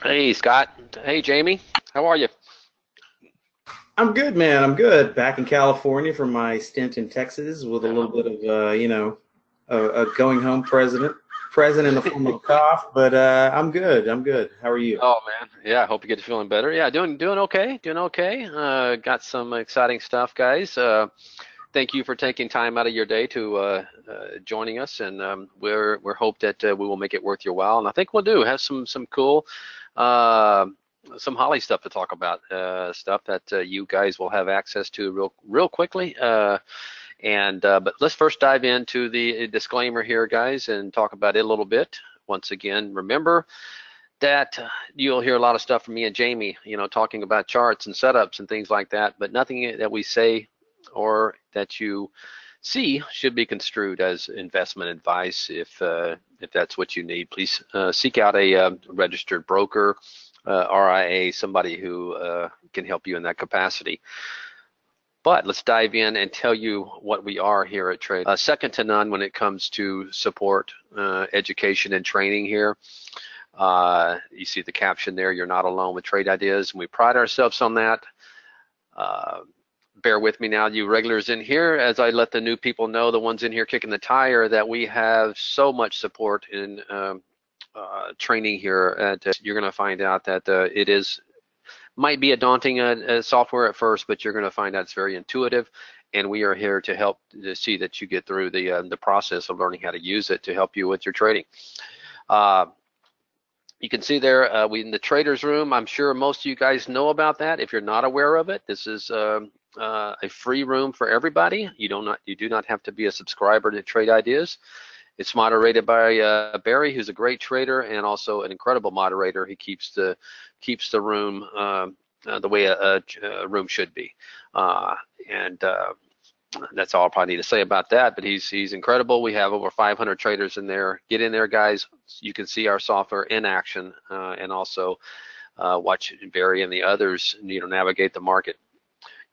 Hey Scott. Hey Jamie. How are you? I'm good, man. I'm good. Back in California from my stint in Texas with a little bit of, a going home present in the form of a cough. But I'm good. I'm good. How are you? Oh man, yeah. I hope you get to feeling better. Yeah, doing okay. Doing okay. Got some exciting stuff, guys. Thank you for taking time out of your day to joining us, and we're hope that we will make it worth your while. And I think we'll do have some cool, uh, some Holly stuff to talk about. Stuff that you guys will have access to real quickly. But let's first dive into the disclaimer here, guys, and talk about it a little bit. Once again, remember that you'll hear a lot of stuff from me and Jamie, talking about charts and setups and things like that, but nothing that we say or that you see should be construed as investment advice. If that's what you need, please seek out a registered broker, RIA, somebody who can help you in that capacity. But let's dive in and tell you what we are here at Trade. Second to none when it comes to support, education, and training here. You see the caption there, you're not alone with trade ideas, and we pride ourselves on that. Uh, Bear with me now, you regulars in here, as I let the new people know, the ones in here kicking the tire, that we have so much support in training here. You're going to find out that might be a daunting software at first, but you're going to find out it's very intuitive, and we are here to help to see that you get through the process of learning how to use it to help you with your trading. You can see there, we in the traders room. I'm sure most of you guys know about that. If you're not aware of it, this is a free room for everybody. You do not have to be a subscriber to Trade Ideas. It's moderated by Barry, who's a great trader and also an incredible moderator. He keeps the room the way a room should be, and that's all I probably need to say about that. But he's incredible. We have over 500 traders in there. Get in there, guys. You can see our software in action, and also watch Barry and the others, navigate the market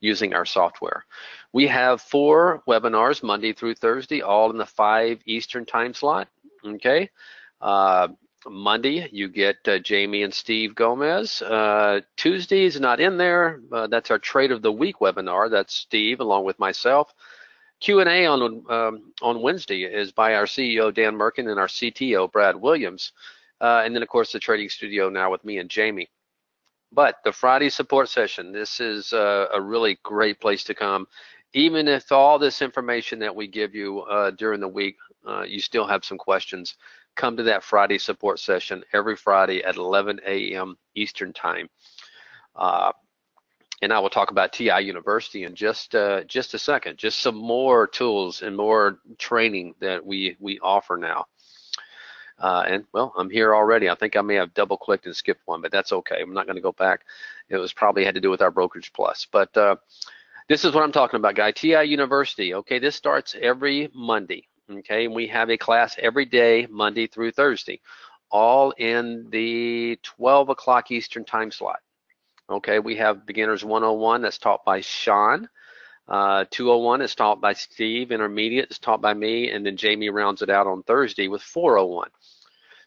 using our software. We have 4 webinars Monday through Thursday, all in the 5 Eastern time slot. Okay. Monday, you get Jamie and Steve Gomez. Tuesday is not in there. That's our Trade of the Week webinar. That's Steve along with myself. Q&A on Wednesday is by our CEO Dan Merkin and our CTO Brad Williams. And then of course the Trading Studio now with me and Jamie. But the Friday support session, this is a really great place to come. Even if all this information that we give you during the week, you still have some questions, come to that Friday support session every Friday at 11 a.m. Eastern time. And I will talk about TI University in just a second, just some more tools and more training that we offer now. And well, I'm here already. I think I may have double clicked and skipped one, but that's okay. I'm not going to go back. It was probably had to do with our Brokerage Plus. But this is what I'm talking about, guy. TI University. Okay, this starts every Monday. Okay, and we have a class every day, Monday through Thursday, all in the 12 o'clock Eastern time slot. Okay, we have Beginners 101 that's taught by Sean. 201 is taught by Steve. Intermediate is taught by me, and then Jamie rounds it out on Thursday with 401.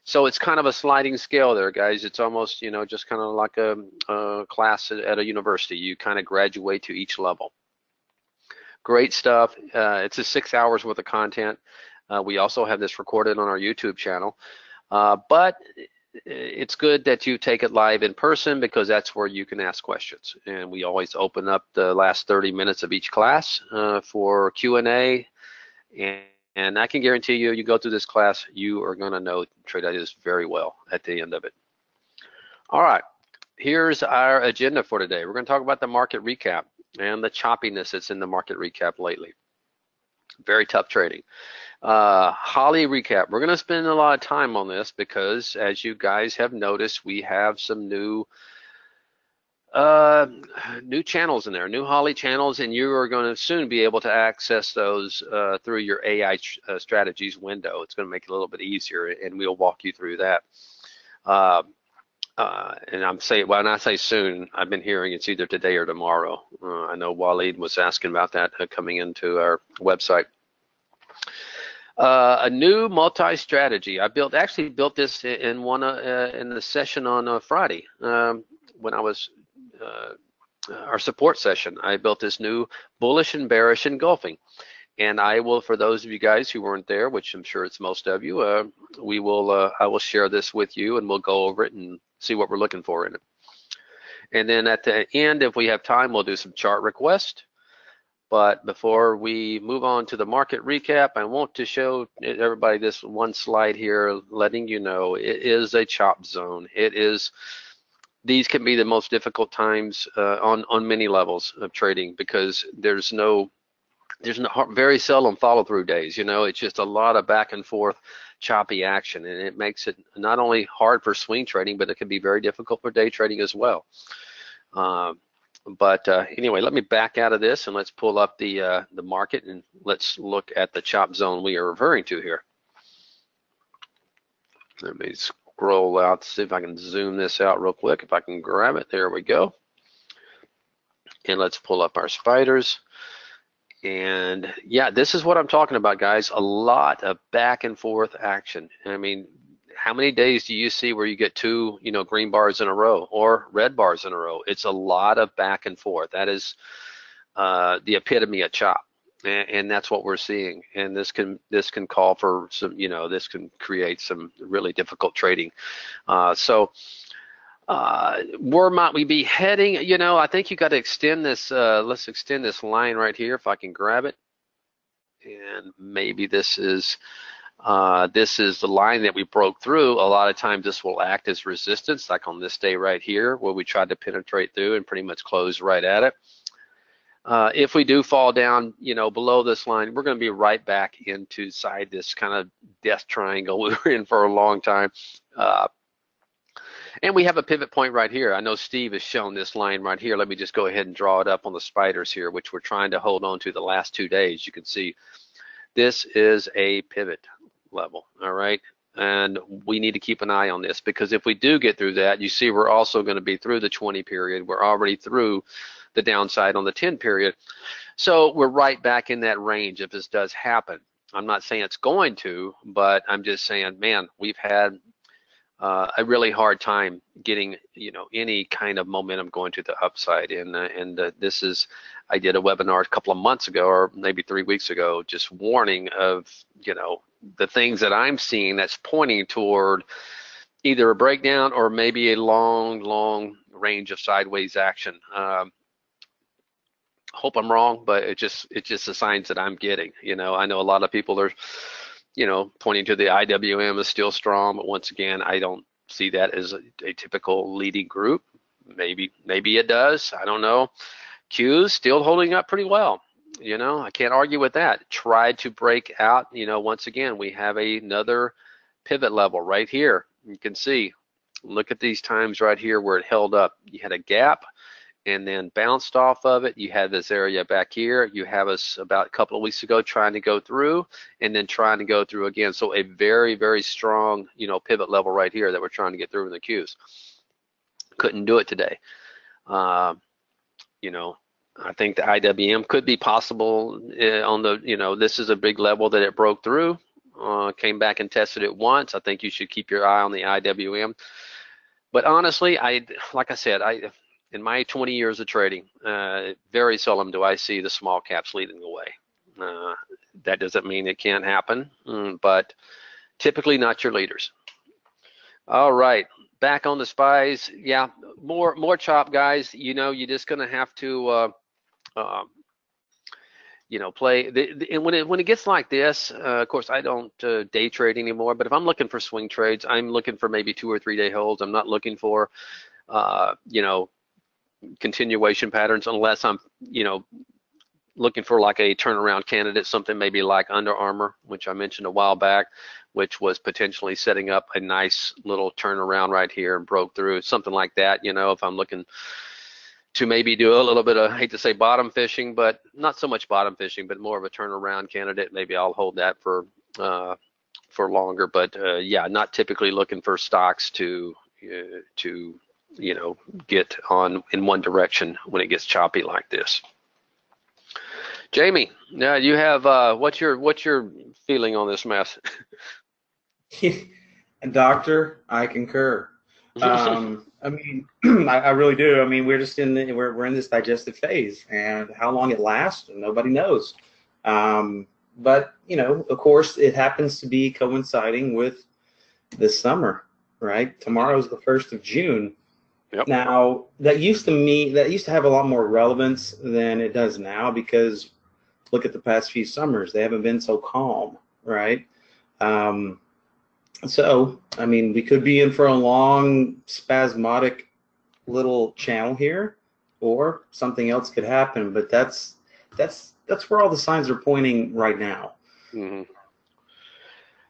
So it's kind of a sliding scale there, guys. It's almost, just kind of like a class at a university. You kind of graduate to each level. Great stuff. It's a 6 hours worth of content. We also have this recorded on our YouTube channel. But it's good that you take it live in person because that's where you can ask questions. And we always open up the last 30 minutes of each class for Q&A. And I can guarantee you, you go through this class, you are going to know trade ideas very well at the end of it. All right, here's our agenda for today. We're going to talk about the market recap and the choppiness that's in the market recap lately. Very tough trading. Holly recap. We're going to spend a lot of time on this because, as you guys have noticed, we have some new channels in there, new Holly channels, and you are going to soon be able to access those through your AI strategies window. It's going to make it a little bit easier, and we'll walk you through that. And I'm saying, when I say soon, I've been hearing it's either today or tomorrow. I know Waleed was asking about that coming into our website. A new multi-strategy. Actually built this in in the session on Friday when I was our support session. I built this new bullish and bearish engulfing. And I will, for those of you guys who weren't there, which I'm sure it's most of you, I will share this with you and we'll go over it and see what we're looking for in it. And then at the end, if we have time, we'll do some chart requests. But before we move on to the market recap, I want to show everybody this one slide here, letting you know it is a chop zone. These can be the most difficult times on many levels of trading because there's very seldom follow-through days. It's just a lot of back and forth choppy action, and it makes it not only hard for swing trading, but it can be very difficult for day trading as well. Anyway, let me back out of this and let's pull up the market and let's look at the chop zone we are referring to here. Let me scroll out to see if I can zoom this out real quick. If I can grab it, there we go. And let's pull up our spiders. And yeah, this is what I'm talking about, guys. A lot of back and forth action. I mean, how many days do you see where you get two, green bars in a row or red bars in a row? It's a lot of back and forth. That is the epitome of chop, and that's what we're seeing. And this can call for some, this can create some really difficult trading. Where might we be heading? I think you got to extend this. Let's extend this line right here if I can grab it. And maybe this is the line that we broke through. A lot of times this will act as resistance, like on this day right here, where we tried to penetrate through and pretty much close right at it. If we do fall down, below this line, we're going to be right back inside this kind of death triangle we were in for a long time. And we have a pivot point right here. I know Steve has shown this line right here. Let me just go ahead and draw it up on the spiders here, which we're trying to hold on to the last 2 days. You can see this is a pivot level, all right? And we need to keep an eye on this because if we do get through that, you see we're also going to be through the 20 period. We're already through the downside on the 10 period. So we're right back in that range if this does happen. I'm not saying it's going to, but I'm just saying, man, we've had a really hard time getting any kind of momentum going to the upside, and this is, I did a webinar a couple of months ago or maybe 3 weeks ago just warning of the things that I'm seeing that's pointing toward either a breakdown or maybe a long range of sideways action. Hope I'm wrong, but it's just the signs that I'm getting. I know a lot of people are pointing to the IWM is still strong, but once again, I don't see that as a typical leading group. Maybe it does. I don't know. Q's still holding up pretty well. I can't argue with that. Tried to break out. Once again, we have another pivot level right here. You can see. Look at these times right here where it held up. You had a gap and then bounced off of it. You had this area back here. You have us about a couple of weeks ago trying to go through and then trying to go through again. So a very, very strong, pivot level right here that we're trying to get through in the Qs. Couldn't do it today. I think the IWM could be possible on the, this is a big level that it broke through, came back and tested it once. I think you should keep your eye on the IWM. But honestly, like I said, in my 20 years of trading, very seldom do I see the small caps leading the way. That doesn't mean it can't happen, but typically not your leaders. All right, back on the SPYs. Yeah, more chop, guys. You're just gonna have to, play. And when it gets like this, of course, I don't day trade anymore. But if I'm looking for swing trades, I'm looking for maybe 2 or 3 day holds. I'm not looking for, continuation patterns unless I'm looking for like a turnaround candidate, something maybe like Under Armour, which I mentioned a while back, which was potentially setting up a nice little turnaround right here and broke through, something like that. If I'm looking to maybe do a little bit of, I hate to say bottom fishing, but not so much bottom fishing, but more of a turnaround candidate, maybe I'll hold that for longer. But yeah, not typically looking for stocks to get on in one direction when it gets choppy like this. Jamie, now you have what's your feeling on this mess? Doctor, I concur. I mean, I really do. I mean, we're just we're in this digestive phase, and how long it lasts, nobody knows. But of course, it happens to be coinciding with this summer, right? Tomorrow's the 1st of June. Yep. Now, that used to have a lot more relevance than it does now, because look at the past few summers; they haven't been so calm, right? So, I mean, we could be in for a long, spasmodic little channel here, or something else could happen. But that's where all the signs are pointing right now. hmm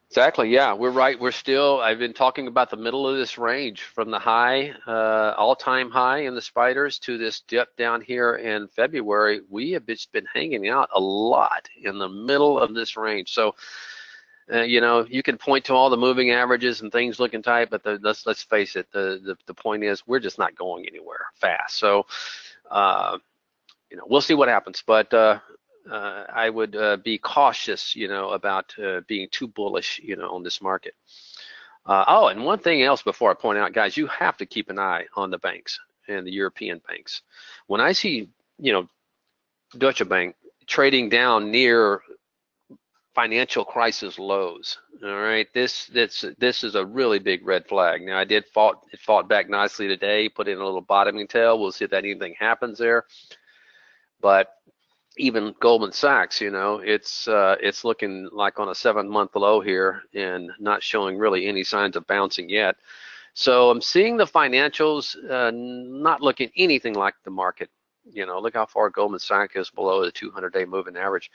Exactly. Yeah, we're right. I've been talking about the middle of this range from the high, all-time high in the spiders to this dip down here in February. We have just been hanging out a lot in the middle of this range. So, you can point to all the moving averages and things looking tight, but let's face it, the point is we're just not going anywhere fast. So, we'll see what happens, but I would be cautious, about being too bullish, on this market. Oh, and one thing else before I point out, guys, you have to keep an eye on the banks and the European banks. When I see, Deutsche Bank trading down near financial crisis lows, all right, this is a really big red flag. Now, it fought back nicely today, put in a little bottoming tail. We'll see if anything happens there, but even Goldman Sachs, it's looking like on a 7-month low here and not showing really any signs of bouncing yet. So I'm seeing the financials not looking anything like the market. Look how far Goldman Sachs is below the 200-day moving average.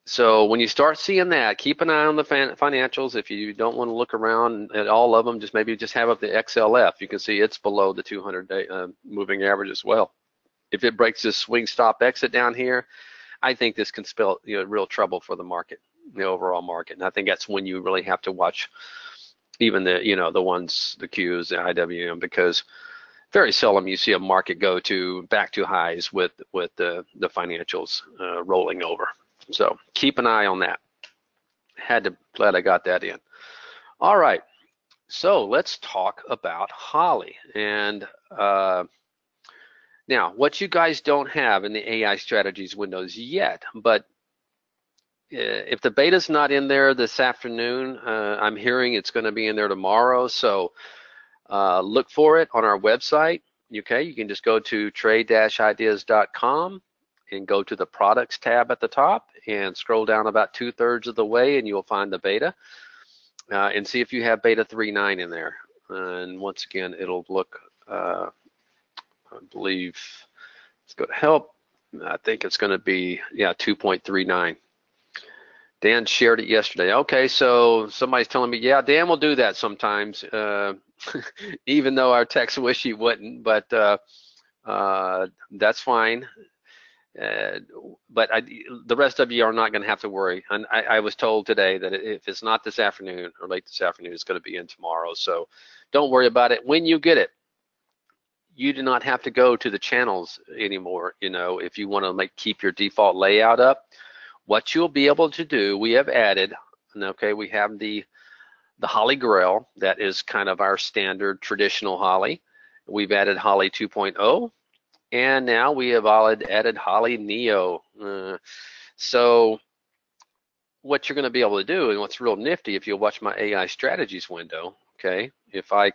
So when you start seeing that, keep an eye on the financials. If you don't want to look around at all of them, maybe just have up the XLF. You can see it's below the 200-day moving average as well. If it breaks this swing stop exit down here, I think this can spell real trouble for the market, the overall market. And I think that's when you really have to watch even the the ones, the Qs, the IWM, because very seldom you see a market go back to highs with the financials rolling over. So keep an eye on that. Glad I got that in. All right, so let's talk about Holly. And now, what you guys don't have in the AI strategies windows yet, but if the beta's not in there this afternoon, I'm hearing it's going to be in there tomorrow. So look for it on our website. Okay, you can just go to trade-ideas.com and go to the products tab at the top and scroll down about 2/3 of the way, and you'll find the beta and see if you have beta 3.9 in there. And once again, it'll look. I believe, let's go to help. I think it's going to be, 2.39. Dan shared it yesterday. Okay, so somebody's telling me, yeah, Dan will do that sometimes, even though our techs wish he wouldn't, but that's fine. But the rest of you are not going to have to worry. And I was told today that if it's not this afternoon or late this afternoon, it's going to be in tomorrow. So don't worry about it. When you get it, you do not have to go to the channels anymore. If you want to keep your default layout up, what you'll be able to do, we have added, okay, we have the Holly Grail. That is kind of our standard traditional Holly. We've added Holly 2.0, and now we have added Holly Neo. So what you're going to be able to do, and what's real nifty, if you'll watch my AI strategies window, okay, if I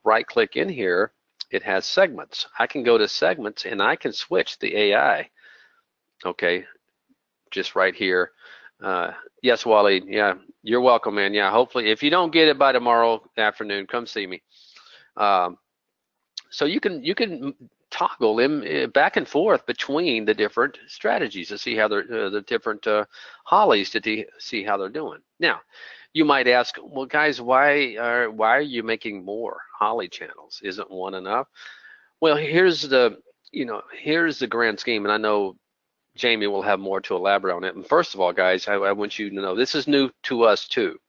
right click in here, it has segments. I can go to segments and I can switch the AI. Okay, just right here. Yes, Wally. Yeah, you're welcome, man. Yeah, hopefully, if you don't get it by tomorrow afternoon, come see me. So you can toggle them back and forth between the different strategies to see how they're the different hollies to see how they're doing. Now, you might ask, well, guys, why are you making more Holly channels? Isn't one enough? Well, here's the grand scheme, and I know Jamie will have more to elaborate on it. And first of all, guys, I want you to know this is new to us too.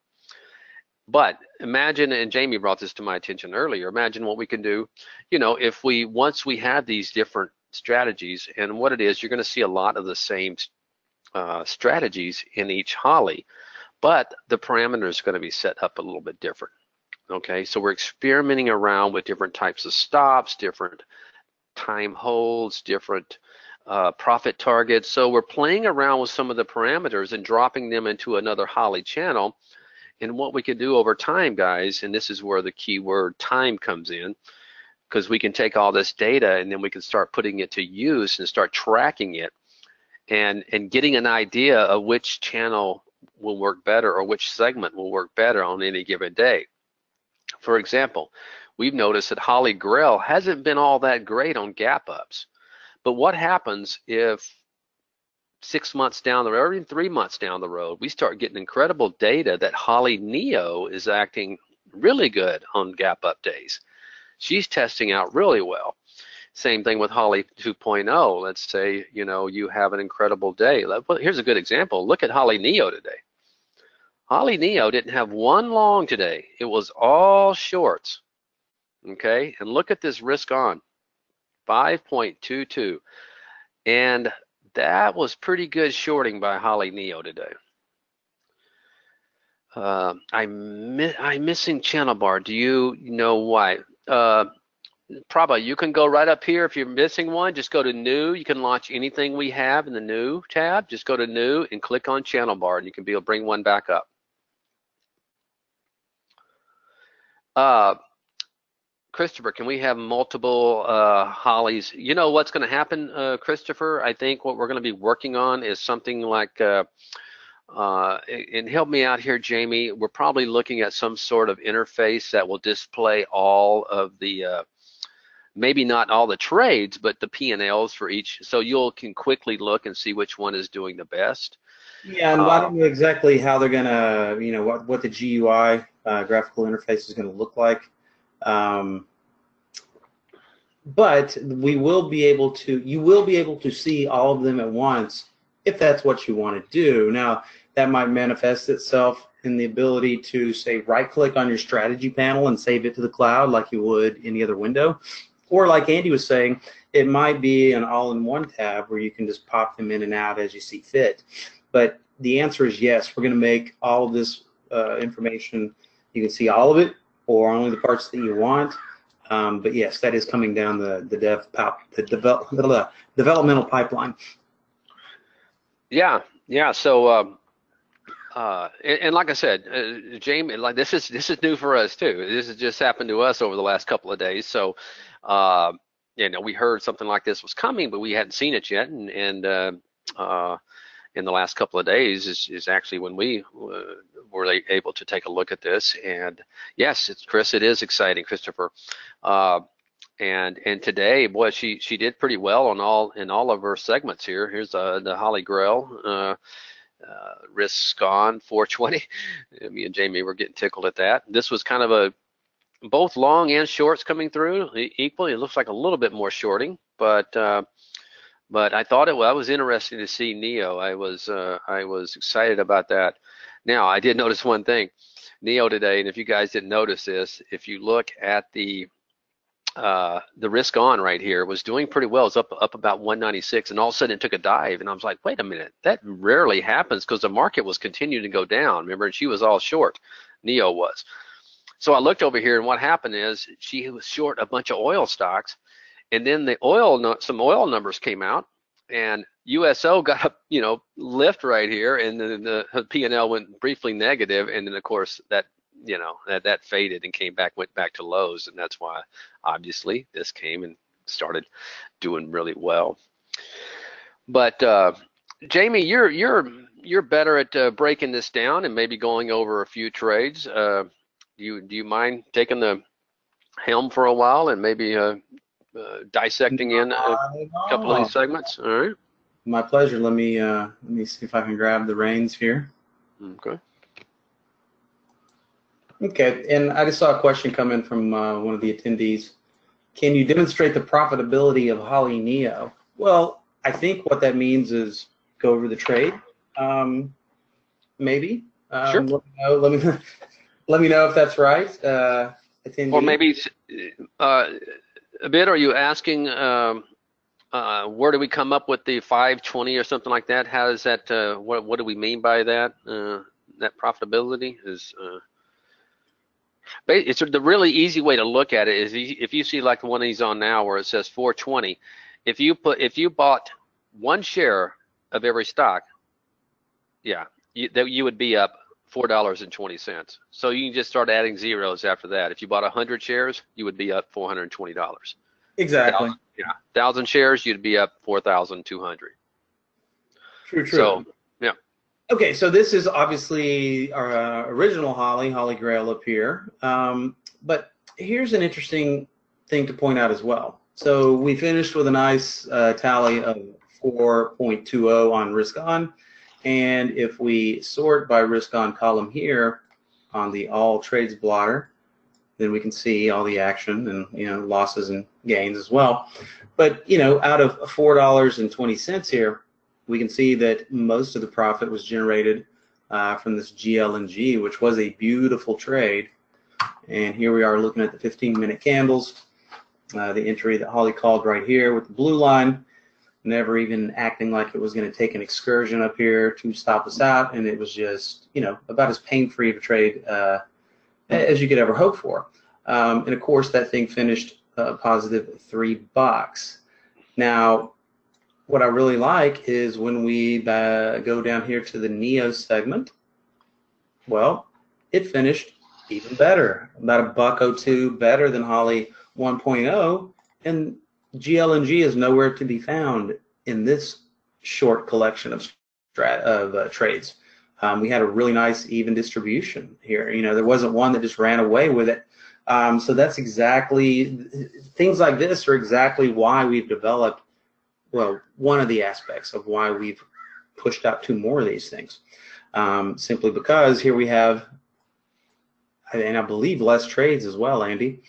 But imagine, and Jamie brought this to my attention earlier, imagine what we can do, if once we have these different strategies, and what it is, you're going to see a lot of the same strategies in each Holly, but the parameters are going to be set up a little bit different. Okay, so we're experimenting around with different types of stops, different time holds, different profit targets. So we're playing around with some of the parameters and dropping them into another Holly channel. And what we can do over time, guys, and this is where the keyword time comes in, because we can take all this data and then we can start putting it to use and start tracking it and getting an idea of which channel will work better or which segment will work better on any given day. For example, we've noticed that Holly Grail hasn't been all that great on gap ups. But what happens if 6 months down the road, or even 3 months down the road, we start getting incredible data that Holly Neo is acting really good on gap up days. She's testing out really well. Same thing with Holly 2.0. Let's say, you know, you have an incredible day. Well, here's a good example. Look at Holly Neo today. Holly Neo didn't have one long today. It was all shorts. Okay, and look at this risk on, 5.22. And that was pretty good shorting by Holly Neo today. I'm missing channel bar. Do you know why? Prabha, you can go right up here. If you're missing one, just go to new. You can launch anything we have in the new tab. Just go to new and click on channel bar, and you can be able to bring one back up. Christopher, can we have multiple Hollies? You know what's going to happen, Christopher? I think what we're going to be working on is something like, and help me out here, Jamie, we're probably looking at some sort of interface that will display all of the, maybe not all the trades, but the P&Ls for each, so you can quickly look and see which one is doing the best. Yeah, and I don't know exactly how they're going to, you know, what the GUI graphical interface is going to look like. But we will be able to, you will be able to see all of them at once if that's what you want to do. Now, that might manifest itself in the ability to, say, right-click on your strategy panel and save it to the cloud like you would any other window. Or like Andy was saying, it might be an all-in-one tab where you can just pop them in and out as you see fit. But the answer is yes, we're going to make all of this information, you can see all of it or only the parts that you want. But yes, that is coming down the developmental pipeline. Yeah. So, and like I said, Jamie, like this is new for us too. This has just happened to us over the last couple of days. So, you know, we heard something like this was coming, but we hadn't seen it yet. And in the last couple of days is actually when we were able to take a look at this. And yes, Chris, it is exciting, Christopher. And today, boy, she did pretty well on all of her segments here. Here's the Holly Grail risk on 420. Me and Jamie were getting tickled at that. This was kind of both long and shorts coming through equally. It looks like a little bit more shorting, but I thought I was interesting to see Neo. I was excited about that. Now, I did notice one thing, Neo today, and if you guys didn't notice this, if you look at the risk on right here, was doing pretty well. It's up about 196, and all of a sudden it took a dive, and I was like, wait a minute, that rarely happens because the market was continuing to go down. Remember, and she was all short, Neo was. So I looked over here, and what happened is she was short a bunch of oil stocks, and then some oil numbers came out, and USO got a lift right here, and then the P&L went briefly negative, and then of course that that faded and went back to lows, and that's why obviously this came and started doing really well. But Jamie, you're better at breaking this down and maybe going over a few trades. Do you mind taking the helm for a while and maybe dissecting in a couple of these segments? All right. My pleasure. Let me see if I can grab the reins here. Okay. Okay, and I just saw a question come in from one of the attendees. Can you demonstrate the profitability of Holly Neo? Well, I think what that means is go over the trade, maybe. Sure. Let me know if that's right. Attendee. Or maybe a bit. Are you asking where do we come up with the 520 or something like that? How is that? What do we mean by that? That profitability is. It's the really easy way to look at it is if you see like the one he's on now where it says 420, if you bought one share of every stock, yeah, you would be up $4.20. So you can just start adding zeros after that. If you bought 100 shares, you would be up $420. Exactly. 1,000 shares, you'd be up 4,200. True. So, yeah. Okay, so this is obviously our original Holy Grail up here. But here's an interesting thing to point out as well. So we finished with a nice tally of 4.20 on risk on. And if we sort by risk on column here on the all trades blotter, then we can see all the action and losses and gains as well. But out of $4.20 here, we can see that most of the profit was generated from this GLNG, which was a beautiful trade. And here we are looking at the 15-minute candles, the entry that Holly called right here with the blue line, never even acting like it was going to take an excursion up here to stop us out, and it was just about as pain-free of a trade as you could ever hope for. And of course, that thing finished positive $3. Now, what I really like is when we go down here to the Neo segment, well, it finished even better, about $1.02 better than Holly 1.0, and GLNG is nowhere to be found in this short collection of trades. We had a really nice even distribution here. There wasn't one that just ran away with it. So that's exactly, things like this are exactly why we've developed, well, one of the aspects of why we've pushed out 2 more of these things. Simply because here we have, and I believe less trades as well, Andy.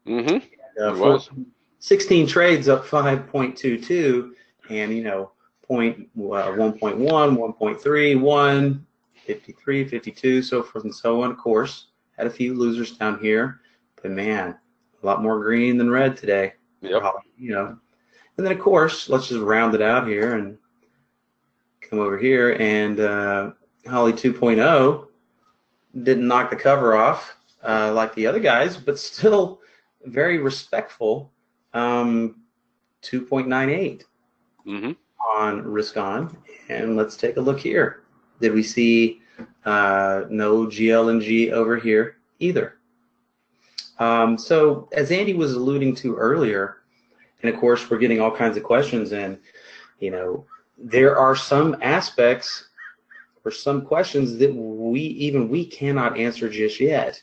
Mm-hmm. It was 16 trades up 5.22, and 1.1, 1.3, 1, 53, 52, so forth and so on. Of course, had a few losers down here, but man, a lot more green than red today. Yep. And then of course, let's just round it out here and come over here, and Holly 2.0 didn't knock the cover off like the other guys, but still very respectful. 2.98 on risk on. And let's take a look here. Did we see no GLNG over here either? So as Andy was alluding to earlier, and of course we're getting all kinds of questions, and there are some aspects or some questions that we cannot answer just yet,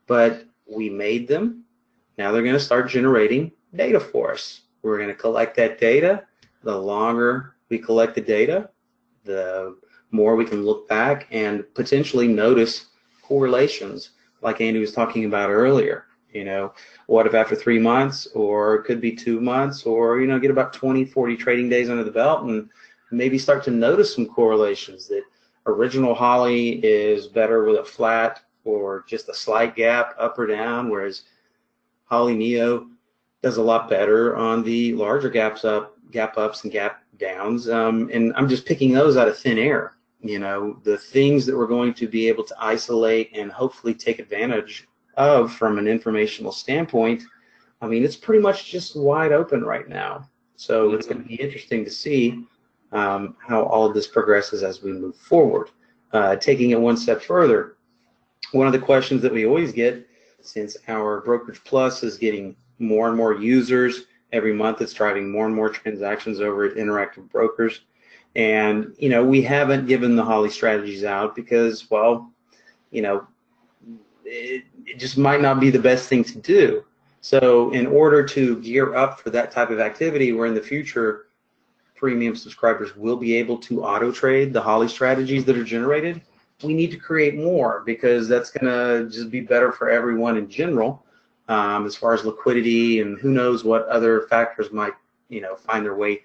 but we made them. Now they're going to start generating data for us. We're going to collect that data. The longer we collect the data, the more we can look back and potentially notice correlations like Andy was talking about earlier. What if after 3 months, or it could be 2 months, or get about 20, 40 trading days under the belt and maybe start to notice some correlations that original Holly is better with a flat or just a slight gap up or down, whereas Holly Neo does a lot better on the larger gap ups and gap downs, and I'm just picking those out of thin air. The things that we're going to be able to isolate and hopefully take advantage of from an informational standpoint. I mean, it's pretty much just wide open right now. So it's going to be interesting to see how all of this progresses as we move forward. Taking it one step further, one of the questions that we always get, since our Brokerage Plus is getting more and more users every month, it's driving more and more transactions over at Interactive Brokers. And, we haven't given the Holly strategies out because, well, it just might not be the best thing to do. So in order to gear up for that type of activity, where in the future premium subscribers will be able to auto trade the Holly strategies that are generated, we need to create more, because that's going to just be better for everyone in general, as far as liquidity, and who knows what other factors might find their way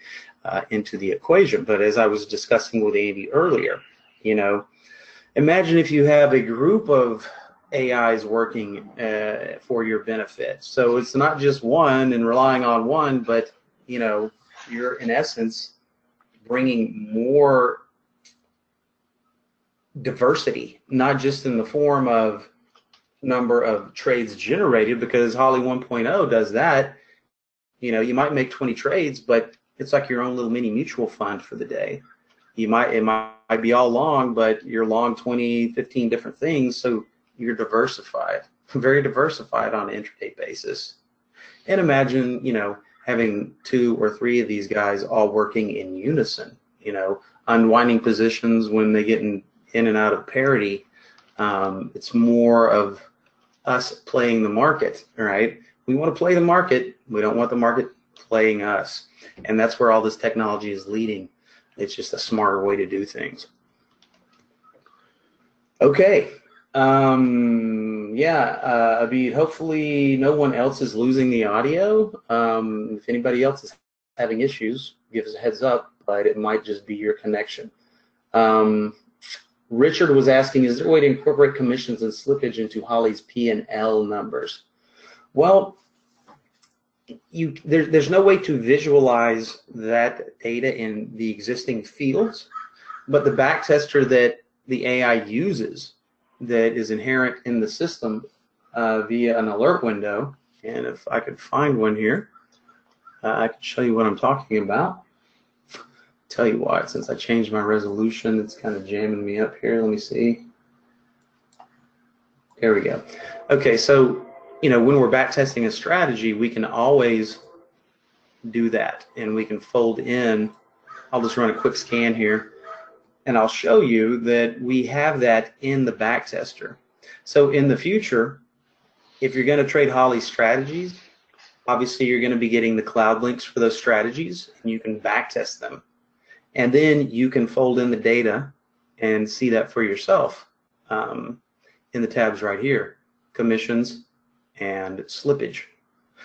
into the equation. But as I was discussing with Andy earlier, imagine if you have a group of AIs working for your benefit. So it's not just one and relying on one, but you're in essence bringing more diversity, not just in the form of number of trades generated, because Holly 1.0 does that. You know, you might make 20 trades, but it's like your own little mini mutual fund for the day. It might be all long, but you're long 20, 15 different things, so you're diversified, very diversified on an intraday basis. And imagine, you know, having 2 or 3 of these guys all working in unison, you know, unwinding positions when they get in and out of parity. It's more of us playing the market, right? We want to play the market. We don't want the market playing us. And that's where all this technology is leading. It's just a smarter way to do things. Okay. Yeah, Abid, hopefully no one else is losing the audio. If anybody else is having issues, give us a heads up, but it might just be your connection. Richard was asking, is there a way to incorporate commissions and slippage into Holly's P&L numbers? Well, there's no way to visualize that data in the existing fields, but the backtester that the AI uses that is inherent in the system via an alert window, and if I could find one here, I can show you what I'm talking about. Tell you what, since I changed my resolution, it's kind of jamming me up here. Let me see. There we go. Okay, so, you know, when we're back testing a strategy, we can always do that, and we can fold in. I'll just run a quick scan here, and I'll show you that we have that in the back tester. So in the future, if you're going to trade Holly strategies, obviously you're going to be getting the cloud links for those strategies, and you can back test them. And then you can fold in the data and see that for yourself in the tabs right here, commissions and slippage.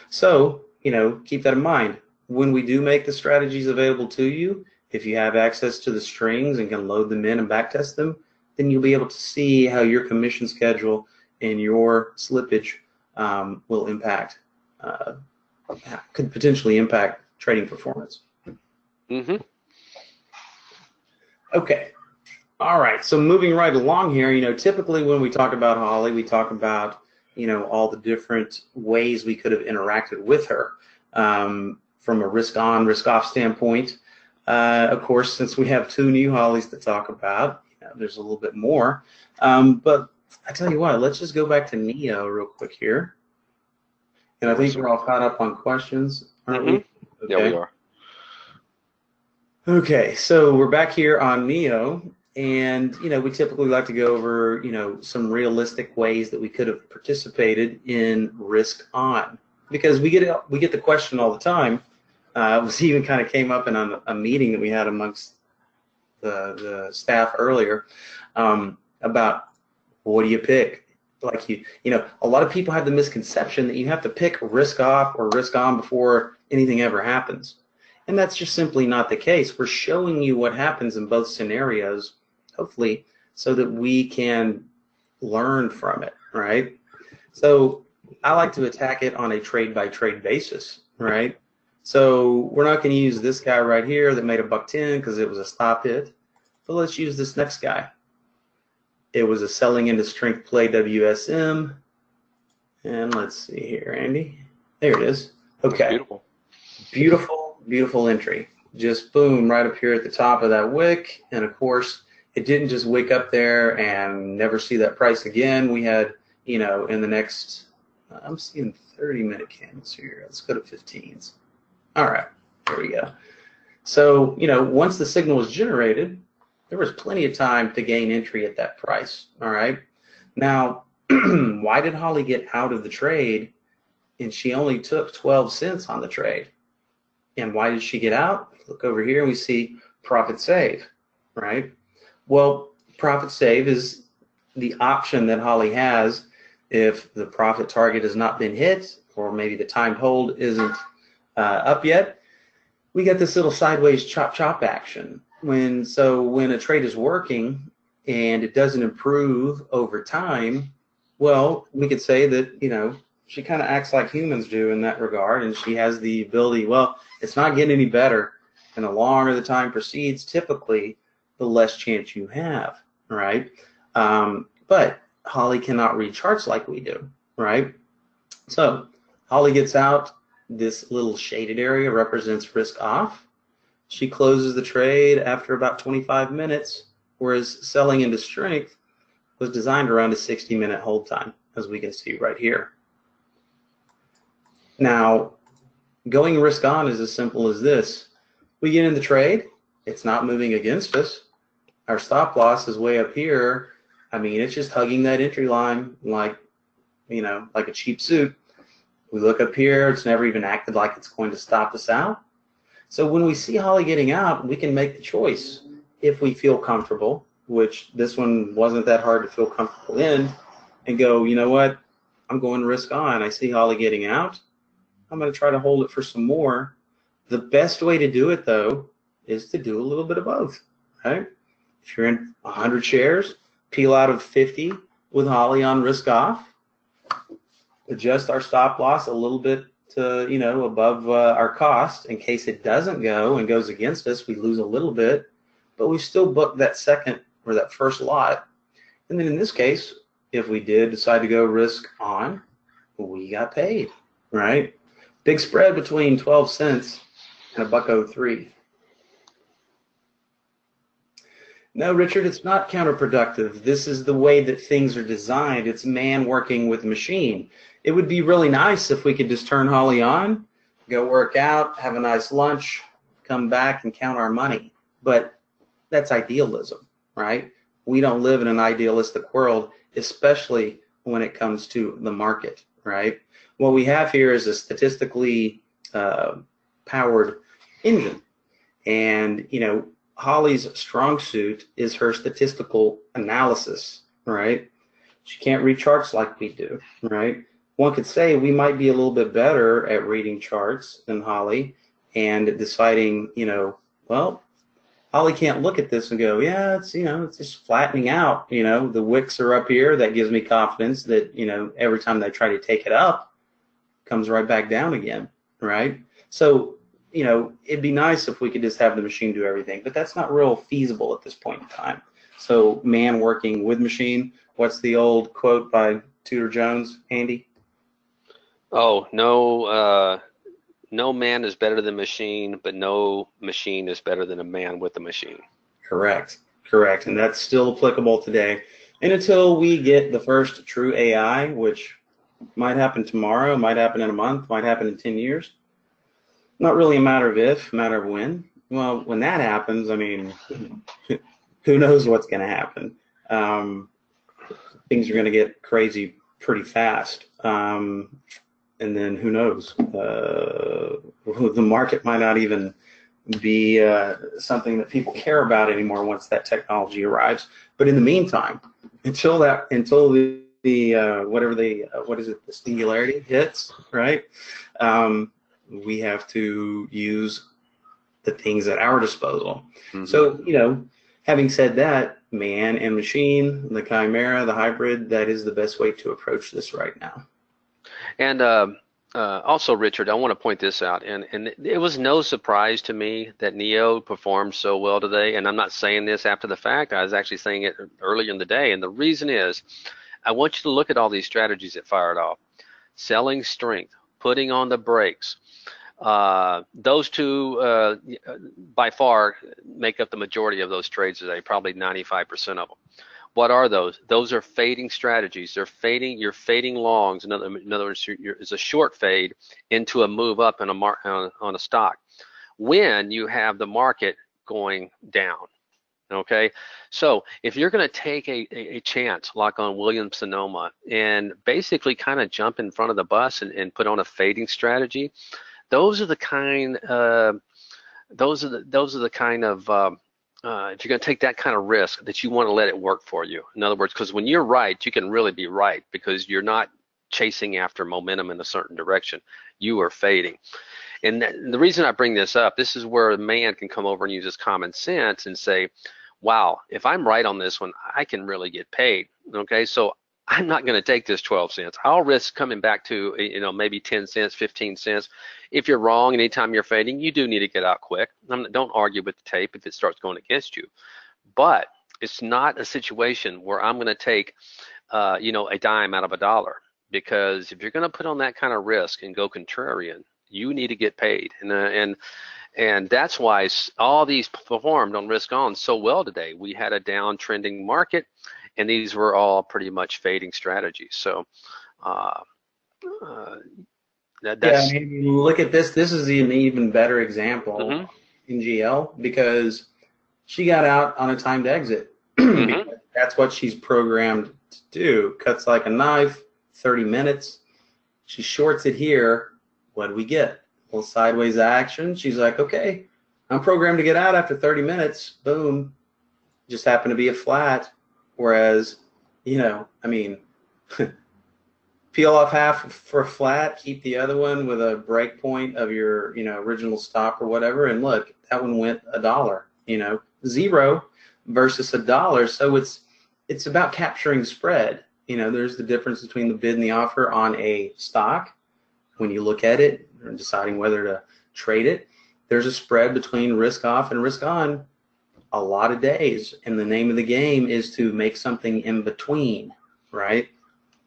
So, you know, keep that in mind. When we do make the strategies available to you, if you have access to the strings and can load them in and backtest them, then you'll be able to see how your commission schedule and your slippage will impact, could potentially impact trading performance. Mm-hmm. Okay. All right. So moving right along here, you know, typically when we talk about Holly, we talk about, you know, all the different ways we could have interacted with her from a risk on, risk off standpoint. Of course, since we have 2 new Hollies to talk about, you know, there's a little bit more. But I tell you what, let's just go back to Neo real quick here. And I think we're all caught up on questions, aren't we? Okay. Yeah, we are. Okay, so we're back here on Neo, and you know, we typically like to go over, you know, some realistic ways that we could have participated in risk on, because we get the question all the time. It was even kind of came up in a meeting that we had amongst the staff earlier about what do you pick? Like you know, a lot of people have the misconception that you have to pick risk off or risk on before anything ever happens. And that's just simply not the case. We're showing you what happens in both scenarios, hopefully, so that we can learn from it, right? So I like to attack it on a trade-by-trade basis, right? So we're not going to use this guy right here that made $1.10 because it was a stop hit, but let's use this next guy. It was a selling into strength play WSM, and let's see here, Andy. There it is. Okay. Beautiful. Beautiful. Beautiful entry. Just boom, right up here at the top of that wick. And of course, it didn't just wick up there and never see that price again. We had, you know, in the next, I'm seeing 30-minute candles here. Let's go to 15s. All right, there we go. So, you know, once the signal was generated, there was plenty of time to gain entry at that price. All right. Now, why did Holly get out of the trade and she only took 12 cents on the trade? And why did she get out? Look over here and we see profit save, right? Well, profit save is the option that Holly has if the profit target has not been hit, or maybe the timed hold isn't up yet. We get this little sideways chop action. When a trade is working and it doesn't improve over time, well, we could say that, you know, she kind of acts like humans do in that regard, and she has the ability, well, it's not getting any better, and the longer the time proceeds, typically, the less chance you have, right? But Holly cannot read charts like we do, right? So Holly gets out. This little shaded area represents risk off. She closes the trade after about 25 minutes, whereas selling into strength was designed around a 60-minute hold time, as we can see right here. Now, going risk on is as simple as this. We get in the trade, it's not moving against us. Our stop loss is way up here. I mean, it's just hugging that entry line like, you know, like a cheap suit. We look up here, it's never even acted like it's going to stop us out. So when we see Holly getting out, we can make the choice if we feel comfortable, which this one wasn't that hard to feel comfortable in, and go, you know what, I'm going risk on. I see Holly getting out. I'm going to try to hold it for some more. The best way to do it, though, is to do a little bit of both, right? If you're in 100 shares, peel out of 50 with Holly on risk off, adjust our stop loss a little bit to, you know, above our cost in case it doesn't go and goes against us. We lose a little bit, but we still booked that second or that first lot. And then in this case, if we did decide to go risk on, we got paid, right? Big spread between 12 cents and $1.03. No, Richard, it's not counterproductive. This is the way that things are designed. It's man working with machine. It would be really nice if we could just turn Holly on, go work out, have a nice lunch, come back and count our money. But that's idealism, right? We don't live in an idealistic world, especially when it comes to the market, right? What we have here is a statistically powered engine. And, you know, Holly's strong suit is her statistical analysis, right? She can't read charts like we do, right? One could say we might be a little bit better at reading charts than Holly and deciding, you know, well, Holly can't look at this and go, yeah, it's, you know, it's just flattening out. You know, the wicks are up here. That gives me confidence that, you know, every time they try to take it up, it comes right back down again, right? So, you know, it'd be nice if we could just have the machine do everything, but that's not real feasible at this point in time. So man working with machine. What's the old quote by Tudor Jones, Andy? Oh, no, no man is better than machine, but no machine is better than a man with a machine. Correct, correct, and that's still applicable today. And until we get the first true AI, which might happen tomorrow, might happen in a month, might happen in 10 years, not really a matter of if, matter of when. Well, when that happens, I mean, who knows what's going to happen? Things are going to get crazy pretty fast. And then who knows? The market might not even be something that people care about anymore once that technology arrives. But in the meantime, until the what is it, the singularity hits, right? We have to use the things at our disposal. Mm-hmm. So, you know, having said that, man and machine, the chimera, the hybrid, that is the best way to approach this right now. And also, Richard, I want to point this out, and it was no surprise to me that NEO performed so well today, and I'm not saying this after the fact. I was actually saying it earlier in the day, and the reason is I want you to look at all these strategies that fired off. Selling strength, putting on the brakes. Those two by far make up the majority of those trades today, probably 95% of them. What are those? Those are fading strategies. They're fading. You're fading longs. In other words, it's a short fade into a move up in on a stock when you have the market going down. Okay, so if you're going to take a chance, like on Williams Sonoma, and basically kind of jump in front of the bus and put on a fading strategy, those are the kind. Those are the kind of if you're going to take that kind of risk, that you want to let it work for you. In other words, because when you're right, you can really be right because you're not chasing after momentum in a certain direction. You are fading. And the reason I bring this up, this is where a man can come over and use his common sense and say, wow, if I'm right on this one, I can really get paid. Okay, so I'm not going to take this 12 cents. I'll risk coming back to, maybe 10 cents, 15 cents. If you're wrong, anytime you're fading, you do need to get out quick. Don't argue with the tape if it starts going against you. But it's not a situation where I'm going to take, a dime out of a dollar, because if you're going to put on that kind of risk and go contrarian, you need to get paid. And that's why all these performed on risk on so well today. We had a downtrending market, and these were all pretty much fading strategies. So that's Yeah, I mean, look at this. This is an even better example mm-hmm, in GL, because she got out on a timed exit. mm-hmm. Because that's what she's programmed to do. Cuts like a knife, 30 minutes. She shorts it here. What do we get? A little sideways action. She's like, okay, I'm programmed to get out after 30 minutes. Boom. Just happened to be a flat. Whereas, I mean, peel off half for a flat, keep the other one with a break point of your, original stop or whatever. And look, that one went $1, 0 versus $1. So it's about capturing spread. There's the difference between the bid and the offer on a stock. When you look at it and deciding whether to trade it, there's a spread between risk off and risk on a lot of days. And the name of the game is to make something in between, right?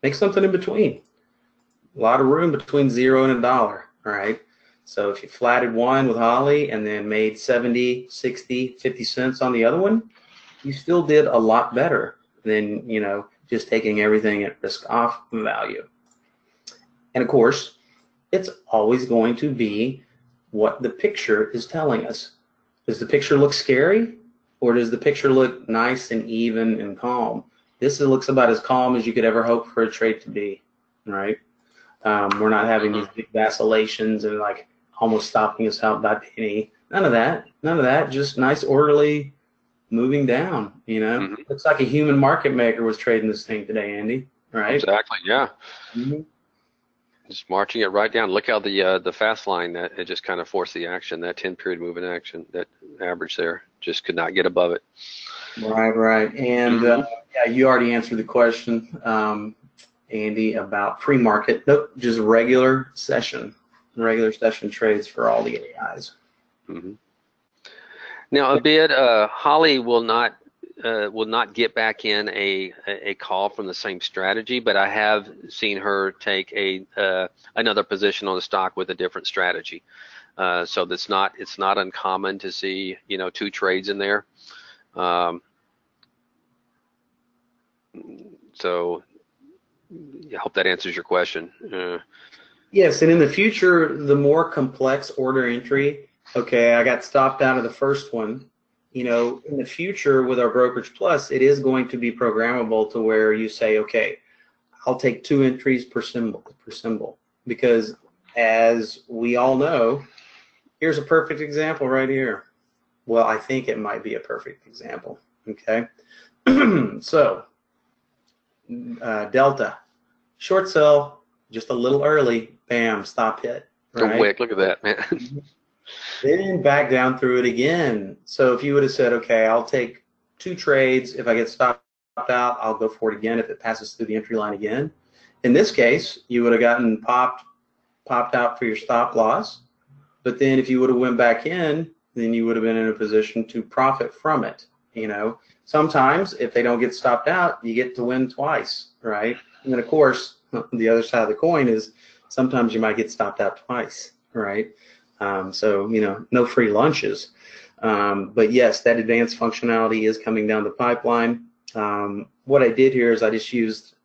Make something in between. A lot of room between 0 and $1, right? So if you flatted one with Holly and then made 70, 60, 50 cents on the other one, you still did a lot better than, just taking everything at risk off value. And of course, it's always going to be what the picture is telling us. Does the picture look scary, or does the picture look nice and even and calm? This looks about as calm as you could ever hope for a trade to be, right? We're not having these big vacillations and like almost stopping us out by penny. None of that. Just nice, orderly moving down. Mm-hmm. Looks like a human market maker was trading this thing today, Andy. Right? Exactly. Yeah. Mm-hmm. Just marching it right down. Look how the fast line that it just kind of forced the action. That 10-period moving action, that average there, just could not get above it. Right. And mm-hmm. yeah, you already answered the question, Andy, about pre-market. Nope, just regular session trades for all the AIs. Mm-hmm. Now, a bit, Holly will not get back in a call from the same strategy, but I have seen her take another position on the stock with a different strategy. So it's not uncommon to see 2 trades in there. So I hope that answers your question. Yes, and in the future, the more complex order entry. Okay, I got stopped out of the first one. In the future with our Brokerage Plus, it is going to be programmable to where you say, okay, I'll take 2 entries per symbol, because as we all know, here's a perfect example right here. Well, I think it might be a perfect example. Okay, so Delta, short sell, just a little early, bam, stop hit. Right? The wick, look at that, man. Then back down through it again. So if you would have said, okay, I'll take 2 trades. If I get stopped out, I'll go for it again if it passes through the entry line again. In this case, you would have gotten popped out for your stop loss. But then if you would have went back in, then you would have been in a position to profit from it. Sometimes if they don't get stopped out, you get to win twice, right? And then of course, the other side of the coin is sometimes you might get stopped out twice, right? So, no free lunches. But yes, that advanced functionality is coming down the pipeline. What I did here is I just used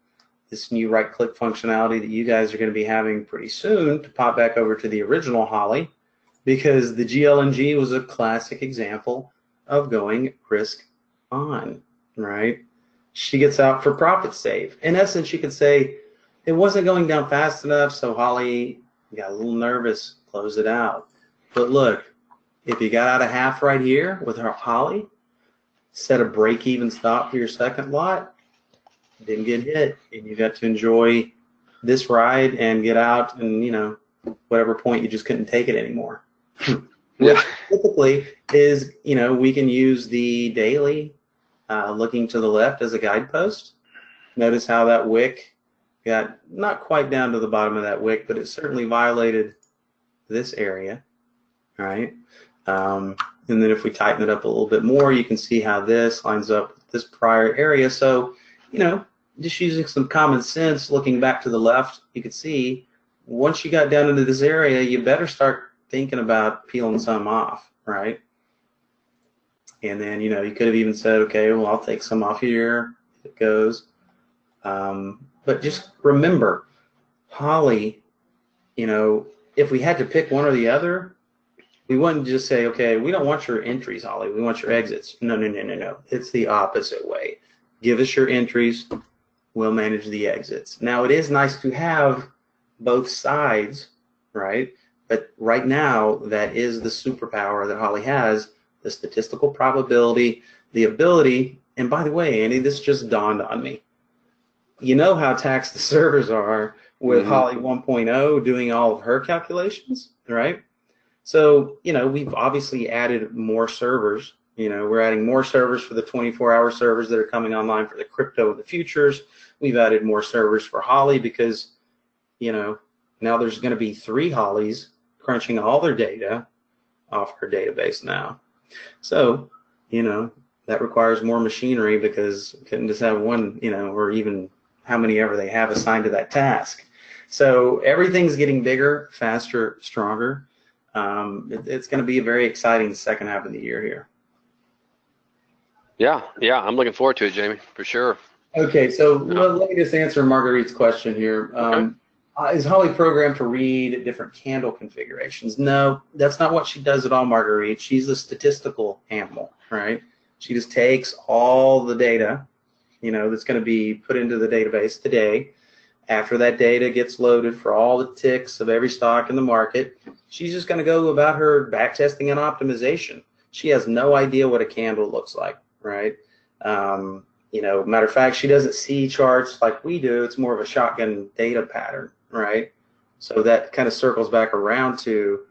this new right-click functionality that you guys are going to be having pretty soon to pop back over to the original Holly, because the GLNG was a classic example of going risk on, right? She gets out for profit save. In essence, you could say it wasn't going down fast enough, so Holly got a little nervous, close it out. But look, if you got out a half right here with her Holly, set a break-even stop for your second lot, didn't get hit, and you got to enjoy this ride and get out, and whatever point you just couldn't take it anymore. Which typically is, we can use the daily looking to the left as a guidepost, Notice how that wick got not quite down to the bottom of that wick, but it certainly violated this area, right? And then if we tighten it up a little bit more, you can see how this lines up with this prior area. So, you know, just using some common sense, looking back to the left, you can see once you got down into this area, you better start thinking about peeling some off, right? And then, you know, you could have even said, okay, well, I'll take some off here. It goes. But just remember, Holly, you know, if we had to pick one or the other, we wouldn't just say, okay, we don't want your entries, Holly. We want your exits. No, no, no, no, no. It's the opposite way. Give us your entries. We'll manage the exits. Now, it is nice to have both sides, right? But right now, that is the superpower that Holly has, the statistical probability, the ability. And by the way, Andy, this just dawned on me. You know how taxed the servers are with Holly 1.0 doing all of her calculations, right? So, you know, we've obviously added more servers. You know, we're adding more servers for the 24-hour servers that are coming online for the crypto and the futures. We've added more servers for Holly because, you know, now there's going to be 3 Hollies crunching all their data off her database now. So, you know, that requires more machinery because we couldn't just have one, you know, or even how many ever they have assigned to that task. So everything's getting bigger, faster, stronger. It's going to be a very exciting second half of the year here. Yeah, I'm looking forward to it, Jamie, for sure. Okay, so let me just answer Marguerite's question here. Okay. Is Holly programmed to read different candle configurations? No, that's not what she does at all, Marguerite. She's a statistical animal, right? She just takes all the data, you know, that's going to be put into the database today. After that data gets loaded for all the ticks of every stock in the market, she's just going to go about her back testing and optimization. She has no idea what a candle looks like, right? You know, matter of fact, she doesn't see charts like we do. It's more of a shotgun data pattern, right? So that kind of circles back around to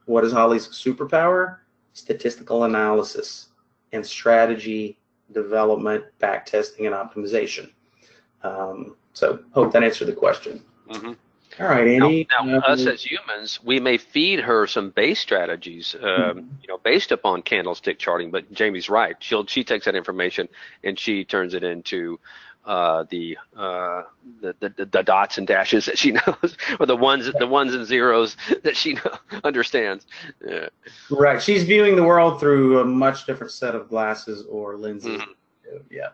what is Holly's superpower? Statistical analysis and strategy development, back testing, and optimization. So hope that answered the question. All right, Andy. Now us as humans, we may feed her some base strategies, you know, based upon candlestick charting. But Jamie's right; she takes that information and she turns it into the dots and dashes that she knows, or the ones and zeros that she understands. Yeah. Right. She's viewing the world through a much different set of glasses or lenses. Yeah.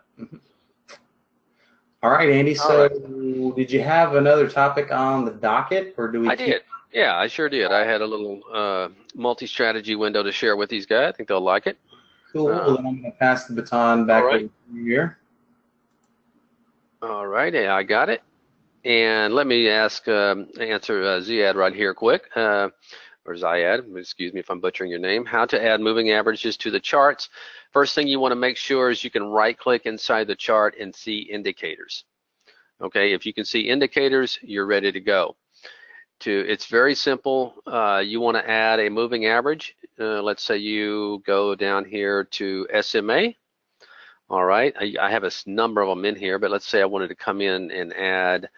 All right, Andy. So, did you have another topic on the docket, or do we? I did. Yeah, I sure did. I had a little multi-strategy window to share with these guys. I think they'll like it. Cool. Well, then I'm going to pass the baton back over to you here. All right, I got it. And let me answer Ziad right here quick, or Ziad, excuse me if I'm butchering your name. How to add moving averages to the charts. First thing you want to make sure is you can right-click inside the chart and see indicators. Okay, if you can see indicators, you're ready to go. It's very simple. You want to add a moving average. Let's say you go down here to SMA. All right, I have a number of them in here, but let's say I wanted to come in and add,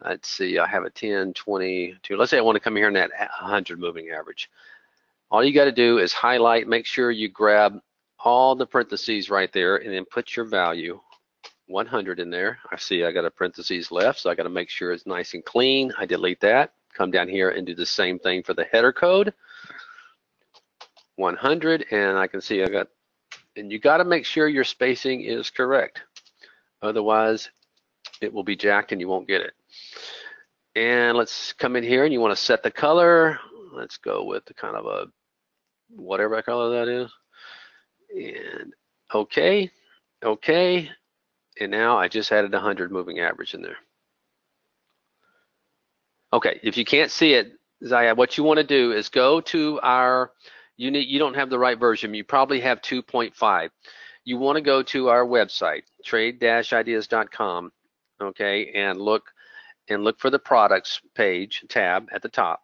let's see, I have a 10, 20, let's say I want to come here and add 100 moving average. All you got to do is highlight, make sure you grab all the parentheses right there and then put your value 100 in there. I see I got a parentheses left, so I got to make sure it's nice and clean. I delete that, come down here and do the same thing for the header code, 100, and I can see I got, and you got to make sure your spacing is correct. Otherwise, it will be jacked and you won't get it. And let's come in here and you want to set the color. Let's go with the kind of a whatever color that is. And okay, and now I just added 100 moving average in there. Okay, if you can't see it, Ziad, what you want to do is go to our, you don't have the right version, you probably have 2.5. You want to go to our website, trade-ideas.com, okay, and look for the products page tab at the top.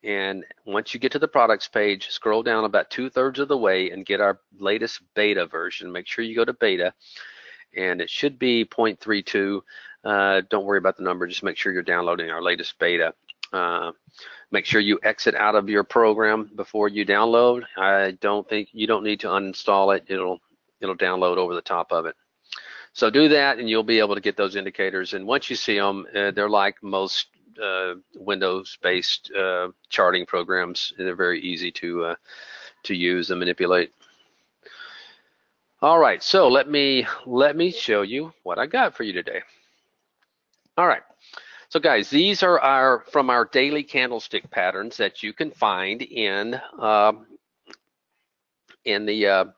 And once you get to the products page, scroll down about 2/3 of the way and get our latest beta version. Make sure you go to beta, and it should be 0.32. don't worry about the number. Just make sure you're downloading our latest beta. Make sure you exit out of your program before you download. You don't need to uninstall it. It'll download over the top of it. So do that, and you'll be able to get those indicators. And once you see them, they're like most Windows-based charting programs. They're very easy to use and manipulate. All right, so let me show you what I got for you today. All right, so guys, these are from our daily candlestick patterns that you can find in the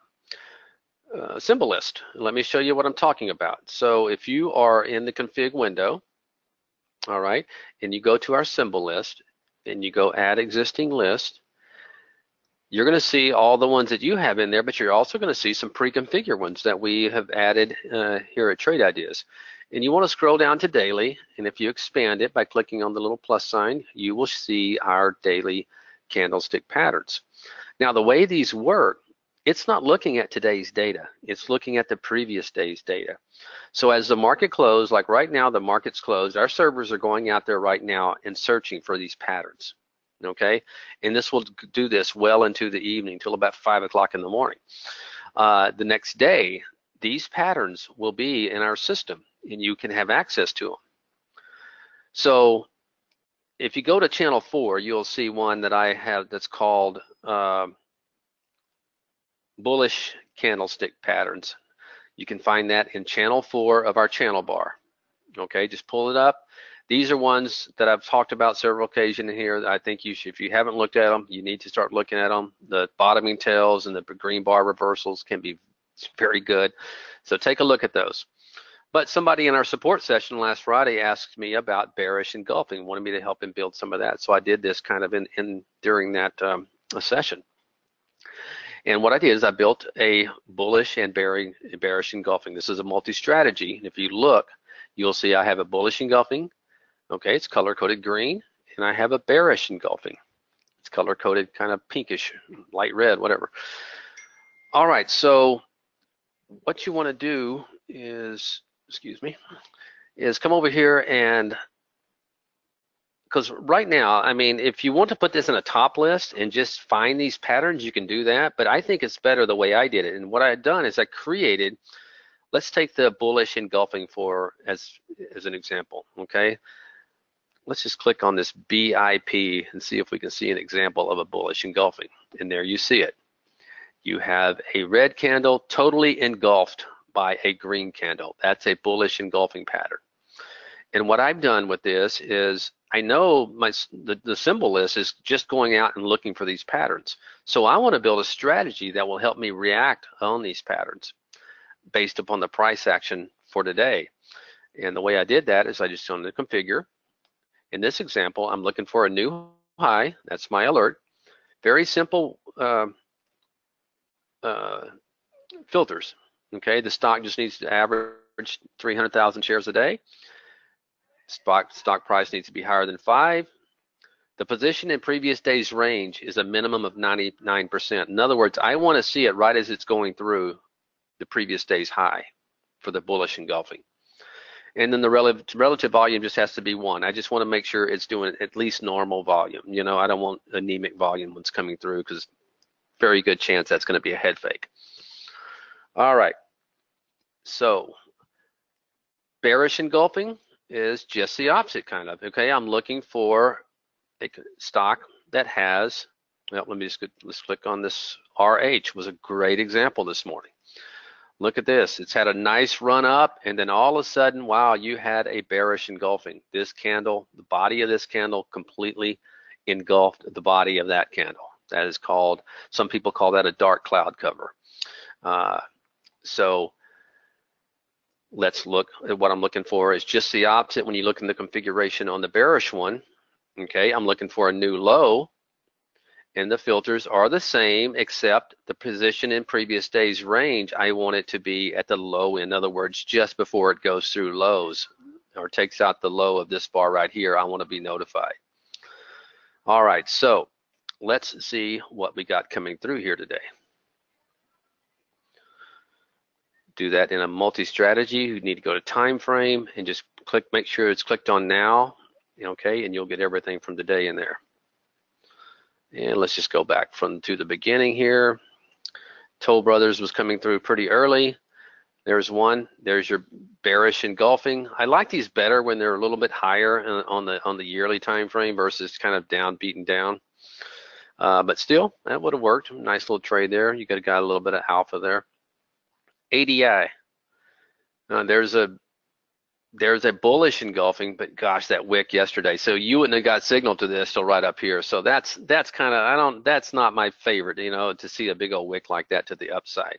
symbol list. Let me show you what I'm talking about. So if you are in the config window, all right, and you go to our symbol list and you go add existing list, you're going to see all the ones that you have in there, but you're also going to see some pre-configured ones that we have added here at Trade Ideas. And you want to scroll down to daily, and if you expand it by clicking on the little plus sign, you will see our daily candlestick patterns. Now the way these work, it's not looking at today's data, it's looking at the previous day's data. So as the market closed, like right now the market's closed, our servers are going out there right now and searching for these patterns, okay? And this will do this well into the evening, till about 5 o'clock in the morning. The next day, these patterns will be in our system and you can have access to them. So if you go to channel 4, you'll see one that I have that's called bullish candlestick patterns. You can find that in channel 4 of our channel bar. Okay, just pull it up. These are ones that I've talked about several occasions here. I think you should, if you haven't looked at them, you need to start looking at them. The bottoming tails and the green bar reversals can be very good. So take a look at those. But somebody in our support session last Friday asked me about bearish engulfing, wanted me to help him build some of that. So I did this kind of during that session. And what I did is I built a bullish and bearish engulfing. This is a multi-strategy. And if you look, you'll see I have a bullish engulfing. Okay, it's color-coded green. And I have a bearish engulfing. It's color-coded kind of pinkish, light red, whatever. All right, so what you want to do is, is come over here and, because right now, I mean, if you want to put this in a top list and just find these patterns, you can do that, but I think it's better the way I did it. And what I had done is I created, let's take the bullish engulfing as an example, okay? Let's just click on this BIP and see if we can see an example of a bullish engulfing. And there you see it. You have a red candle totally engulfed by a green candle. That's a bullish engulfing pattern. And what I've done with this is I know the symbol list is just going out and looking for these patterns. So I want to build a strategy that will help me react on these patterns based upon the price action for today. And the way I did that is I just went to configure. In this example, I'm looking for a new high. That's my alert. Very simple filters. Okay, the stock just needs to average 300,000 shares a day. Stock price needs to be higher than 5. The position in previous day's range is a minimum of 99%. In other words, I want to see it right as it's going through the previous day's high for the bullish engulfing. And then the relative volume just has to be 1. I just want to make sure it's doing at least normal volume. You know, I don't want anemic volume when it's coming through, because very good chance that's going to be a head fake. All right, so bearish engulfing is just the opposite kind of. Okay, I'm looking for a stock that has, well, let's click on this. RH was a great example this morning. Look at this, it's had a nice run up, and then all of a sudden, wow, you had a bearish engulfing. This candle, the body of this candle completely engulfed the body of that candle. That is called, some people call that a dark cloud cover. So let's look at what I'm looking for is just the opposite. When you look in the configuration on the bearish one, okay, I'm looking for a new low, and the filters are the same, except the position in previous day's range, I want it to be at the low. In other words, just before it goes through lows or takes out the low of this bar right here, I want to be notified. All right, so let's see what we got coming through here today. do that in a multi-strategy, you need to go to time frame and just click, make sure it's clicked on now, okay, and you'll get everything from the day in there. And let's just go back to the beginning here. Toll Brothers was coming through pretty early. There's one. There's your bearish engulfing. I like these better when they're a little bit higher on the yearly time frame versus kind of beaten down. But still, that would have worked. Nice little trade there. You got a little bit of alpha there. ADI. There's a bullish engulfing, but gosh, that wick yesterday. So you wouldn't have got signal to this till right up here. So that's kind of, that's not my favorite, to see a big old wick like that to the upside.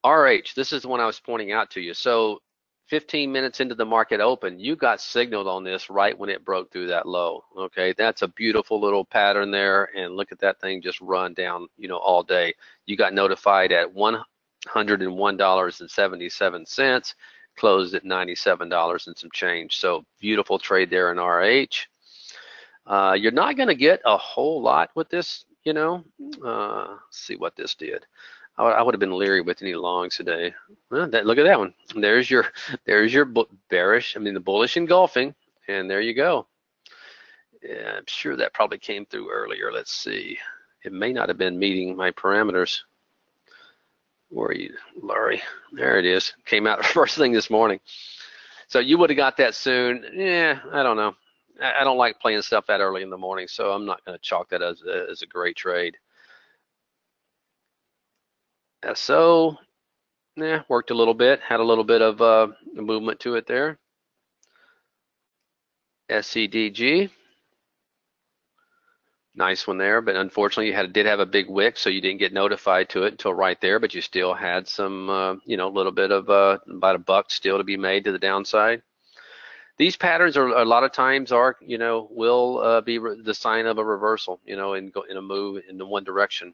RH, this is the one I was pointing out to you. So 15 minutes into the market open, you got signaled on this right when it broke through that low. Okay, that's a beautiful little pattern there, and look at that thing just run down, all day. You got notified at $101.77, closed at $97 and some change. So beautiful trade there in RH. You're not going to get a whole lot with this, Let's see what this did. I would have been leery with any longs today. Well, look at that one. There's your bearish, the bullish engulfing, and there you go. Yeah, I'm sure that probably came through earlier. Let's see. It may not have been meeting my parameters. Where are you, Larry? There it is. Came out first thing this morning. So you would have got that soon. Yeah, I don't know. I don't like playing stuff that early in the morning, so I'm not going to chalk that as a great trade. So, yeah, worked a little bit, had a little bit of movement to it there. SCDG, nice one there, but unfortunately you did have a big wick, so you didn't get notified to it until right there, but you still had some, a little bit of about $1 still to be made to the downside. These patterns are a lot of times will be the sign of a reversal, and go in a move in the one direction.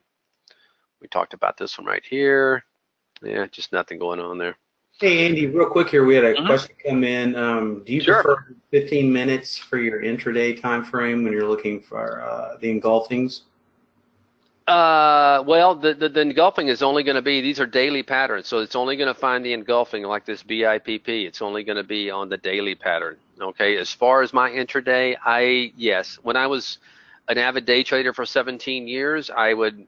We talked about this one right here. Yeah, just nothing going on there. Hey, Andy, real quick here. We had a question come in. Do you Sure. prefer 15 minutes for your intraday time frame when you're looking for the engulfings? Well, the engulfing is only going to be, these are daily patterns, so it's only going to find the engulfing like this BIPP. It's only going to be on the daily pattern. Okay, as far as my intraday, yes, when I was an avid day trader for 17 years, I would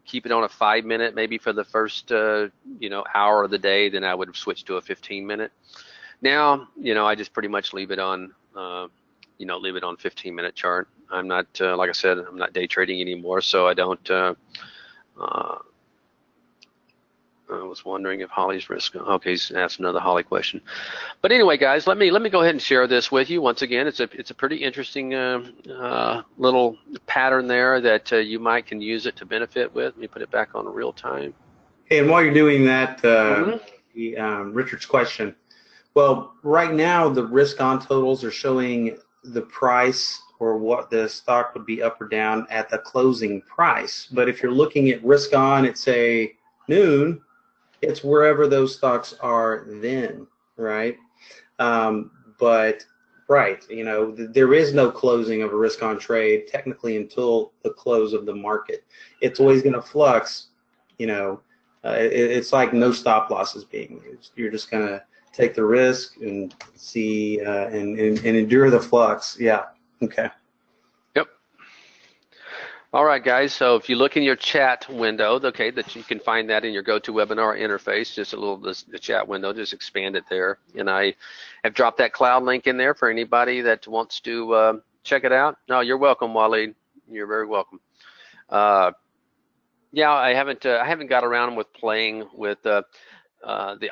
keep it on a 5-minute, maybe for the first hour of the day. Then I would switch to a 15-minute. Now, I just pretty much leave it on 15-minute chart. I'm not like I said, I'm not day trading anymore, so I don't. I was wondering if Holly's risk. Okay, he's asked another Holly question. But anyway, guys, let me go ahead and share this with you. Once again, it's a pretty interesting little pattern there that you can use it to benefit with. Let me put it back on real time. Hey, and while you're doing that, Richard's question. Well, right now the risk on totals are showing the price or what the stock would be up or down at the closing price. But if you're looking at risk on at say noon, it's wherever those stocks are then, right? But there is no closing of a risk on trade technically until the close of the market. It's always going to flux. It's like no stop losses being used. You're just going to take the risk and see and endure the flux. Yeah. Okay. Yep. All right, guys. So if you look in your chat window, okay, that you can find that in your GoToWebinar interface, just the chat window, just expand it there. And I have dropped that cloud link in there for anybody that wants to check it out. No, you're welcome, Waleed. You're very welcome. Yeah, I haven't got around with playing with the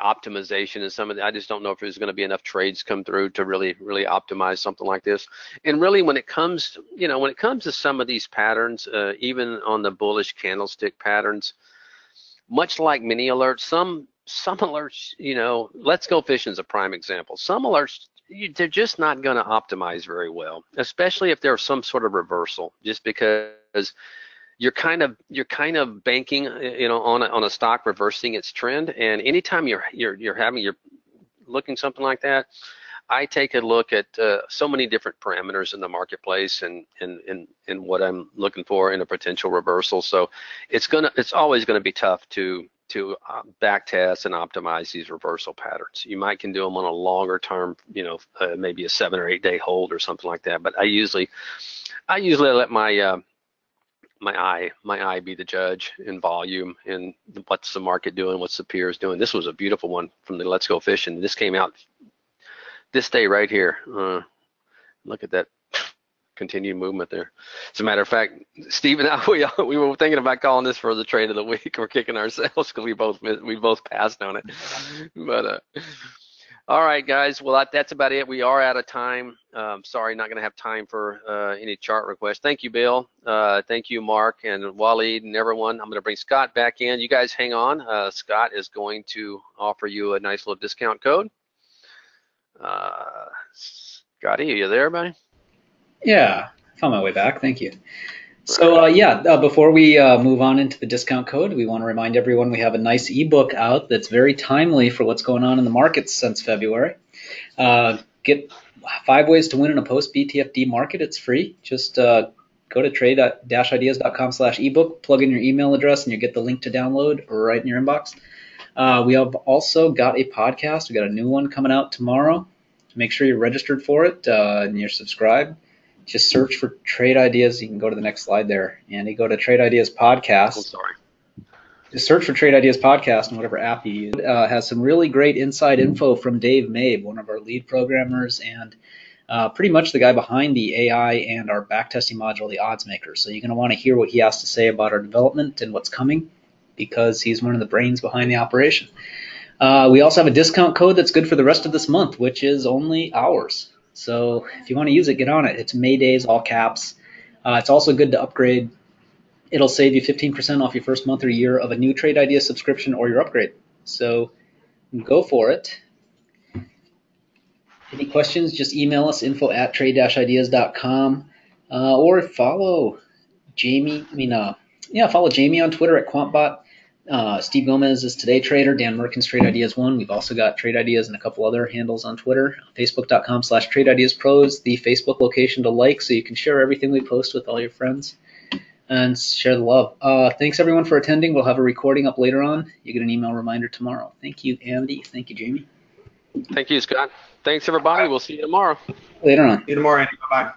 optimization and some of the, I just don't know if there's going to be enough trades come through to really optimize something like this. And really, when it comes to some of these patterns, even on the bullish candlestick patterns, much like mini alerts, some alerts, Let's Go Fishing is a prime example. Some alerts, they're just not going to optimize very well, especially if there's some sort of reversal, just because you're kind of banking, on a stock reversing its trend. And anytime you're looking something like that, I take a look at so many different parameters in the marketplace and what I'm looking for in a potential reversal. So it's always gonna be tough to to back test and optimize these reversal patterns. You might can do them on a longer term, maybe a 7 or 8 day hold or something like that. But I usually let my eye be the judge in volume and what's the market doing, what's the peers doing. This was a beautiful one from the Let's Go Fishing. This came out this day right here. Look at that continued movement there. As a matter of fact, Steve and I, we were thinking about calling this for the trade of the week. We're kicking ourselves because we both passed on it. But all right, guys. Well, that's about it. We are out of time. Sorry, not going to have time for any chart requests. Thank you, Bill. Thank you, Mark and Waleed and everyone. I'm going to bring Scott back in. You guys hang on. Scott is going to offer you a nice little discount code. Scotty, are you there, buddy? Yeah, I found my way back. Thank you. So before we move on into the discount code, we want to remind everyone we have a nice ebook out that's very timely for what's going on in the markets since February. Get 5 ways to win in a post-BTFD market. It's free. Just go to trade-ideas.com/ebook, plug in your email address, and you get the link to download right in your inbox. We have also got a podcast. We got a new one coming out tomorrow. Make sure you're registered for it and you're subscribed. Just search for Trade Ideas. You can go to the next slide there, and you go to Trade Ideas Podcast. Oh, sorry. Just search for Trade Ideas Podcast in whatever app you use. Has some really great inside info from Dave Mabe, one of our lead programmers, and pretty much the guy behind the AI and our backtesting module, the Odds Maker. So you're going to want to hear what he has to say about our development and what's coming, because he's one of the brains behind the operation. We also have a discount code that's good for the rest of this month, which is only ours. So if you want to use it, get on it. It's Maydays, all caps. It's also good to upgrade. It'll save you 15% off your first month or year of a new Trade Ideas subscription or your upgrade. So go for it. Any questions, just email us, info@trade-ideas.com, or follow Jamie. Follow Jamie on Twitter at QuantBot. Steve Gomez is Today Trader. Dan Merkin's Trade Ideas 1. We've also got Trade Ideas and a couple other handles on Twitter. Facebook.com/Trade Ideas Pros, the Facebook location to like, so you can share everything we post with all your friends and share the love. Thanks everyone for attending. We'll have a recording up later on. You get an email reminder tomorrow. Thank you, Andy. Thank you, Jamie. Thank you, Scott. Thanks, everybody. We'll see you tomorrow. Later on. See you tomorrow, Andy. Bye-bye.